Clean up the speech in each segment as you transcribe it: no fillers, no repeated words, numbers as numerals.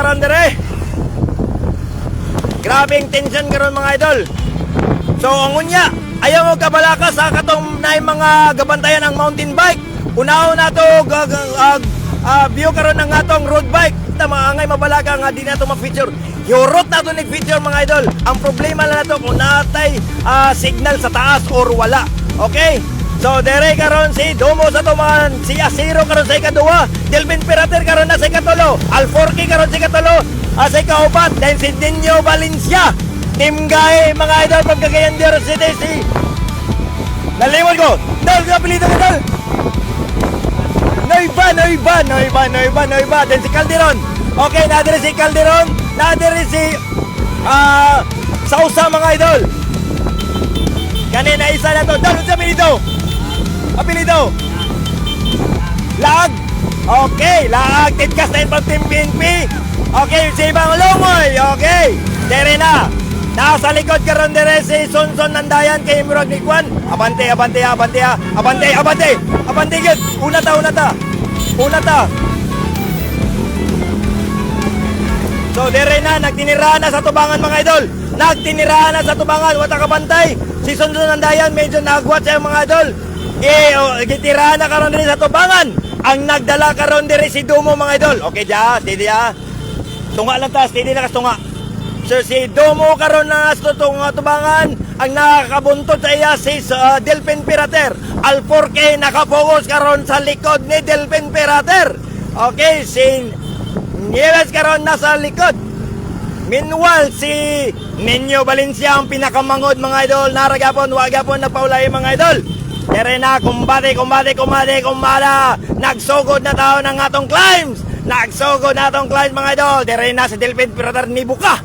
karon dire. Grabing tension karon mga idol. So ang unya, ayaw mo kabalaka sa katong na mga gabantayan ng mountain bike. Una-una to view karon ng atong road bike. Tama angay mabalaka nga di na to ma-feature. Yorot na to ni-feature mga idol. Ang problema lang na to kung natay signal sa taas or wala. Okay? So dere karon si Domo sa tuman, si Asiro karon sa ikaduha, Delvin Pirater karon na sa ikatulo, Alforque karon sa ikatulo, sa ikaupat, then si Nino Valencia. Team Gae mga idol pagkagayan Dero City si nalimod ko. Dal kapilito ka dal. Noiba. Then si Calderon. Okay, nadiri si Calderon, nadiri si Sausa mga idol. Kanina isa na to. Dal sa apelido. Lag. Okay, Lag. Tidkas na yun from Team PNP. Okay, si Ibang Longoy. Okay, dere na. Nasa likod karon dire si Sonson Nandayan kay Murag ni Kwan. Abante gid. Una ta. So dire na nagtinirahan na sa tubangan mga idol. Wata kabantay. Si Sonson Nandayan medyo nagwat sa mga idol. Gitirahan na karon dire sa tubangan. Ang nagdala karon dire si Domo mga idol. Okay ja, steady ah. Tunga lang ta, steady na kastunga. So si Domo karon na sa tubangan, ang nakakabuntot sa iya si Delvin Pirater. Alforque nakapokus karon sa likod ni Delvin Pirater. Okay, si Nieves karon nasa likod. Meanwhile, si Nino Valencia ang pinakamangod mga idol. Naragapon, wagapon na paulay mga idol. Dere na, kumbate. Nagsugod na tao ng atong climbs mga idol. Dere na si Delvin Pirater, nibuka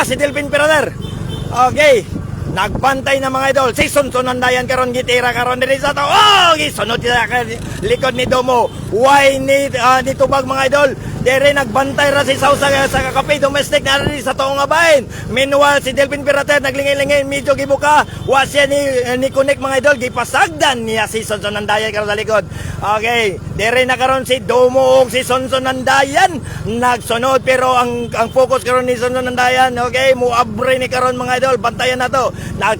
si Delvin Pirater. Okay, nagbantay na mga idol. Si Sonson Nandayan karon gitira karon diri sa tao. Gisunod sa likod ni Domo. Why ni tubag mga idol? Dere nagbantay ra si Sausa sa kakape domestic na rin sa taong abahin. Meanwhile si Delvin Pirater naglingay-lingay medyo gibuka. Wa siya ni connect mga idol, gipasagdan niya si Sonson Nandayan karon sa likod. Okay, dere na karon si Domo ug si Sonson Nandayan nagsunod pero ang focus karon ni Sonson Nandayan, okay, muabre ni karon mga idol, bantayan na to.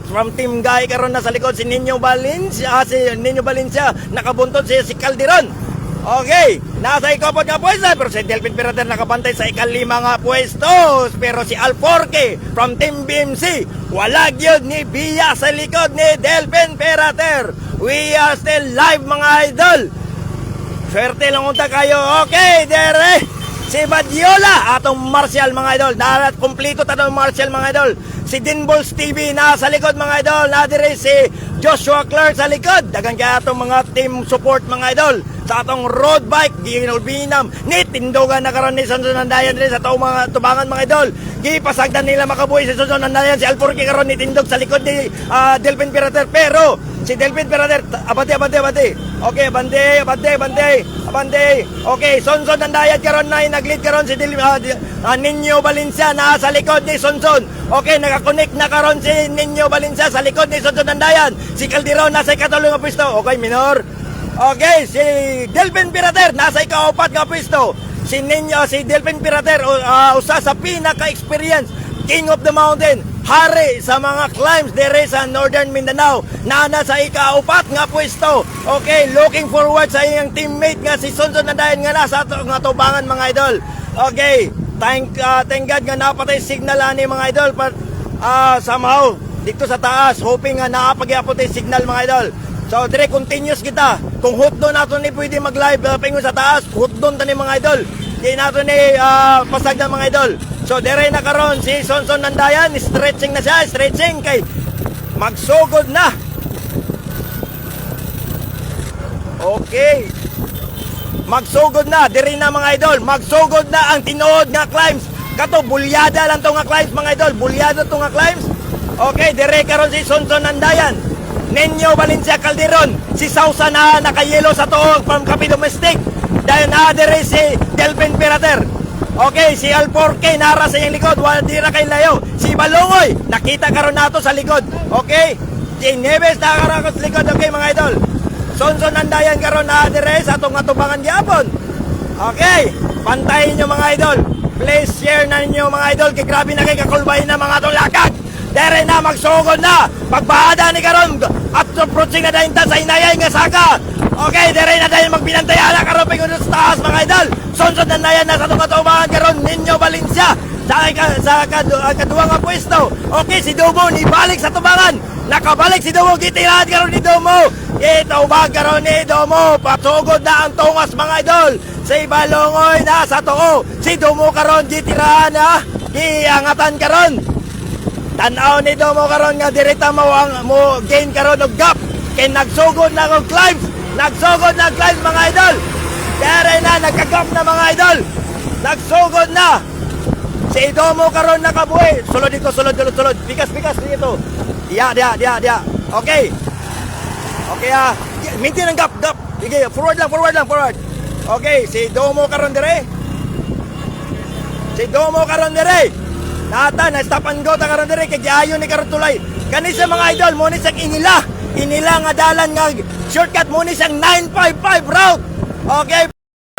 From Team Gae karon na sa likod si Nino Valencia, nakabuntot si Calderon. Okay, nasa ikapot nga pwesto pero si Delvin Pirater nakabantay sa ikalima nga pwestos. Pero si Alforque from Team BMC wala gyud ni biya sa likod ni Delvin Pirater. We are still live mga idol. Swerte lang unta kayo. Okay, dere si Badiola atong Martial mga idol. Darat kompleto tatong Martial mga idol. Si Dinballs TV nasa likod mga idol. Nadire si Joshua Clark sa likod. Dagan kaya atong mga team support mga idol. Sa atong road bike, ginulbinam, nitindogan na karon ni Sonson Nandayan rin sa taong mga tubangan mga idol. Gipasagdan nila makabuhi si Sonson Nandayan, si Alforque karon nitindog sa likod ni Delvin Pirater. Pero si Delvin Pirater, abante. Okay, abante. Okay, Sonson Nandayan karon na naglead karon si Nino Valencia na sa likod ni Sonson. Okay, nakakonect na karon si Nino Valencia sa likod ni Sonson Nandayan. Si Calderon nasa ikatulong nga pwesto. Okay, minor. Okay, si Delvin Pirater nasa ikaapat nga pwesto. Si Delvin Pirater usa sa pinaka-experience, King of the Mountain, hari sa mga climbs dere sa Northern Mindanao, na nasa ikaapat nga pwesto. Okay, looking forward sa iyang teammate nga si Sonson Nandayan nga nasa nga tubangan mga idol. Okay, thank God nga napatay signal ani mga idol, but somehow dito sa taas hoping nga naapag-apot signal mga idol. So dire continuous kita. Kung hotdon nato ni pwede mag-live pingon sa taas, hotdon tani mga idol. Di nato ni pasagdan mga idol. So dire na karon si Sonson Nandayan, stretching na siya, kay magsugod na. Okay. Magsugod na, dire na mga idol. Magsugod na ang tinuod nga climbs. Kato bulyada lang to nga climbs mga idol. Bulyada to nga climbs. Okay, dire karon si Sonson Nandayan. Nino Valencia Calderon, si Sausa na nakayelo sa tuog from Kapi Domestic. Dahil na-adere si Delvin Pirater. Okay, si Alforque nara sa iyang likod, wala dira kay layo. Si Balongoy, nakita karon nato sa likod. Okay, si Nieves nakaroon sa likod. Okay mga idol. Sonson Nandayan karon na-adere sa itong atubangan gyapon. Okay, pantayin nyo mga idol. Please share na ninyo mga idol. Kay grabe na kay kakulbay na mga itong lakad. Dere na magsugod na. Pagbahada ni karon at approaching na dahin ta sa inayay nga saka. Okay, dere na dahin magbinantayala karon pingon sa taas mga idol. Sonsod na nayan na sa tungatubangan karon Ninyo Valencia sa kaduwa nga pwesto. Okay, si Dumo ni balik sa tubangan. Nakabalik si Dumo, gitirahan karon ni Dumo. Itubag karon ni Dumo. Pasugod na ang tungas mga idol. Si Balongoy na sa tuo. Si Dumo karon gitirahan na. Giangatan karon. Tanaw ni Dumo karon nga direta mo gain karon og gap. Kay nagsugod na og climbs. Nagsugod na climbs mga idol. Dere na nagkagap na mga idol. Nagsugod na. Si Dumo karon nakabuhi. Sulod dito, sulod. Bikas dito. Dia. Okay. Okay maintain ang gap. Sige, forward lang. Okay, si Dumo karon dire. Nata na stop and go ta karon dire kay giayon ni karon tulay. Kani sa mga idol mo ni sa inila nga dalan nga shortcut mo ni sang 955 route. Okay,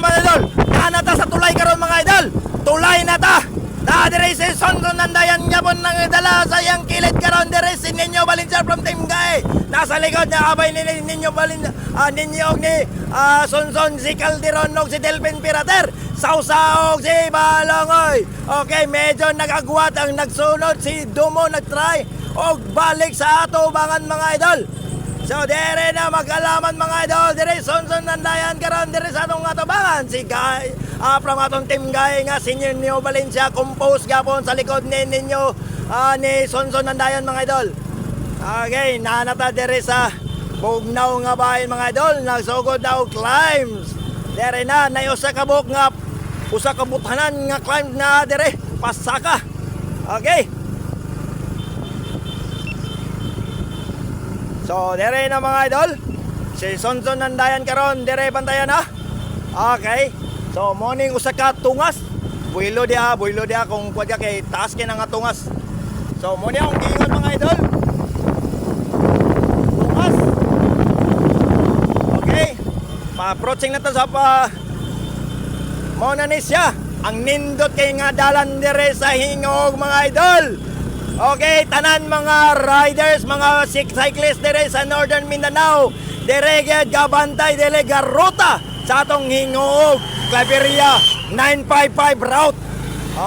mga idol. Nata sa tulay karon mga idol. Tulay na ta. Na dire si Sonson Nandayan gyapon nang dala sa yang kilid karon dire si Ninyo Valencia from Team Gae. Nasa likod na abay ni Ninyo Valencia, Ninyo ni Sonson si Calderon og si Delvin Pirater. Sausaog si Balongoy. Okay, medyo nagagwat ang nagsunod si Dumo nagtry og balik sa atubangan mga idol. So dire na mag-alaman mga idol, dire Sonson Nandayan karon dire sa atong atubangan si Gae from atong Team Gae nga senior Ninyo Valencia compose gapon sa likod ni Ninyo ni Sonson Nandayan mga idol. Okay, nanata dire sa Bugnaw nga bahin mga idol, nagsugod na og climbs. Dire na usa ka buok nga usa ka buthanan nga climb na dire pasaka. Okay. So dire na mga idol. Si Sonson Nandayan karon dire bantayan ha. Okay. So morning usa ka tungas. Builo dia kung kuwag kay taas kay nga tungas. So mo ni akong giingon mga idol. Tungas. Okay. Pa-approaching na to sa mo na ni siya. Ang nindot kay nga dalan dire sa hingog mga idol. Okay, tanan mga riders, mga cyclists dire sa Northern Mindanao. Dire gabantay dire garuta sa atong hingog Claveria 955 route.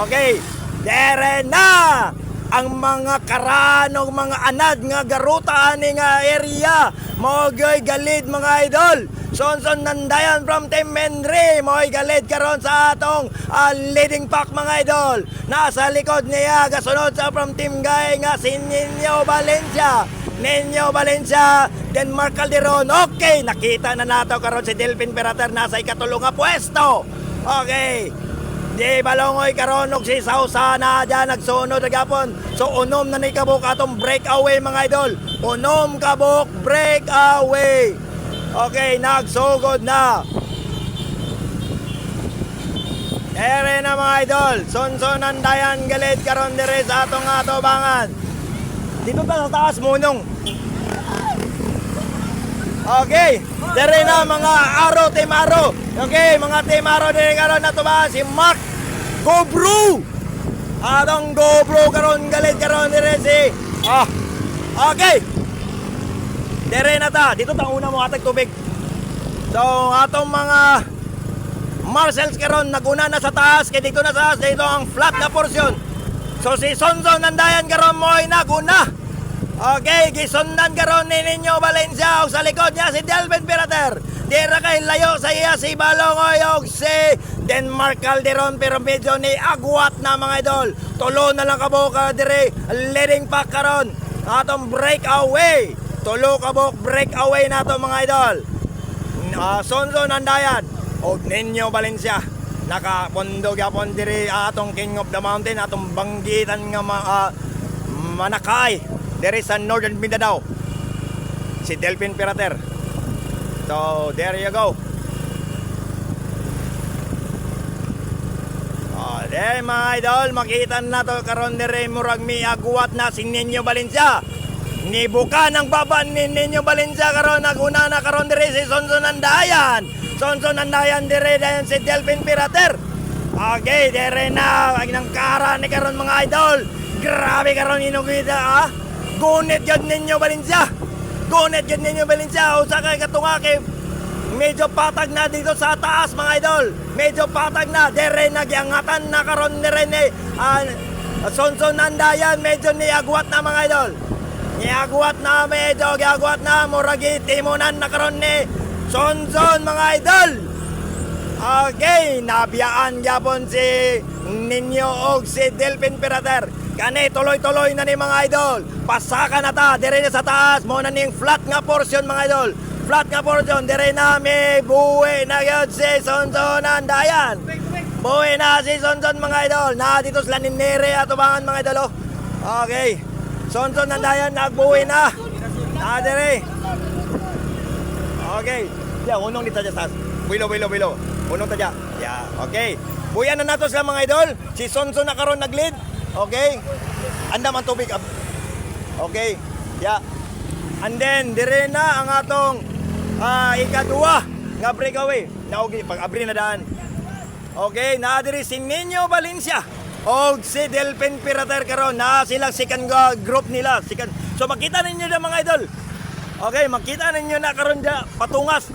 Okay, dire na ang mga karanong mga anad nga garuta ani nga area. Mogoy galid mga idol. Sonson Nandayan from Team Henry mo'y galid karon sa atong leading pack mga idol. Nasa likod niya gasunod sa from Team Gae nga si Ninyo Valencia, Denmark Calderon. Okay, nakita na nato karon si Delvin Pirater nasa ikatulo nga pwesto. Okay. Di Balongoy karon og si Sausa na dyan nagsunod agapon. So unom na ni kabuk atong breakaway mga idol. Unom kabuk breakaway. Okay, nagsugod na. Ere na mga idol. Sonson Nandayan galit karon dire sa atong atubangan. Dito pa sa taas munong. Okay, dire na mga Team Aro. Okay, mga Team Aro dire karon natubangan si Mark Gobro. Atong Gobro karon galit karon dire si okay. Dire na ta, dito ta una mo atag tubig. So atong mga Marshals karon naguna na sa taas, kay dito na sa taas, dito ang flat na portion. So si Sonson Nandayan karon mo'y naguna. Okay, gisundan karon ni Ninyo Valencia og sa likod niya si Delvin Pirater. Dira kay layo sa iya si Balongoy og si Denmark Calderon pero medyo ni agwat na mga idol. Tulo na lang kabuka dire leading pack karon. Atong breakaway. Tulo kabok breakaway nato mga idol. Sonson Nandayan o Ninyo Valencia nakapundog yapon diri atong King of the Mountain, atong banggitan nga Manakay diri sa Northern Mindanao, si Delvin Pirater. So there you go. There mga idol, makita na to karon diri murag miagwat na si Ninyo Valencia. Nibuka ng baba ni Ninyo Valencia karon, naguna na karon diri si Sonson Nandayan. Sonson Nandayan dire dayon si Delvin Pirater. Okay, dire na ang nangkara ni karon mga idol. Grabe karon inugida ha. Gunit yun ninyo Valencia. Gunit yun ninyo Valencia. Usa kay katunga kay medyo patag na dito sa taas mga idol. Medyo patag na. Dire nagyangatan na karon ni Rene. Sonson Nandayan medyo niagwat na mga idol. Niagwat na medyo giagwat na muragi timunan na karon ni Sonson mga idol. Okay, nabiyaan gyapon si Ninyo og si Delphin Pirater. Kani tuloy-tuloy na ni mga idol. Pasaka na ta dire na sa taas mo na ning flat nga portion mga idol. Flat nga portion dire na may buwi na gyud si Sonson Nandayan. Buwi na si Sonson mga idol. Na dito sila ni Nere atubangan mga idol. Okay. Sonson Nandayan nagbuwi na. Na dire. Okay. Ya, unong dito sa taas. Bilo. Unong tadya. Yeah, okay. Buyan na nato sila mga idol. Si Sonson na karon nag-lead. Okay. Anda man tubig. Okay. Yeah. And then dire na ang atong ikaduha nga breakaway. Naugi pag abri na daan. Okay, na diri si Nino Valencia og si Delphin Pirater karon na silang second group nila. Second. So makita ninyo na mga idol. Okay, makita ninyo na karon da patungas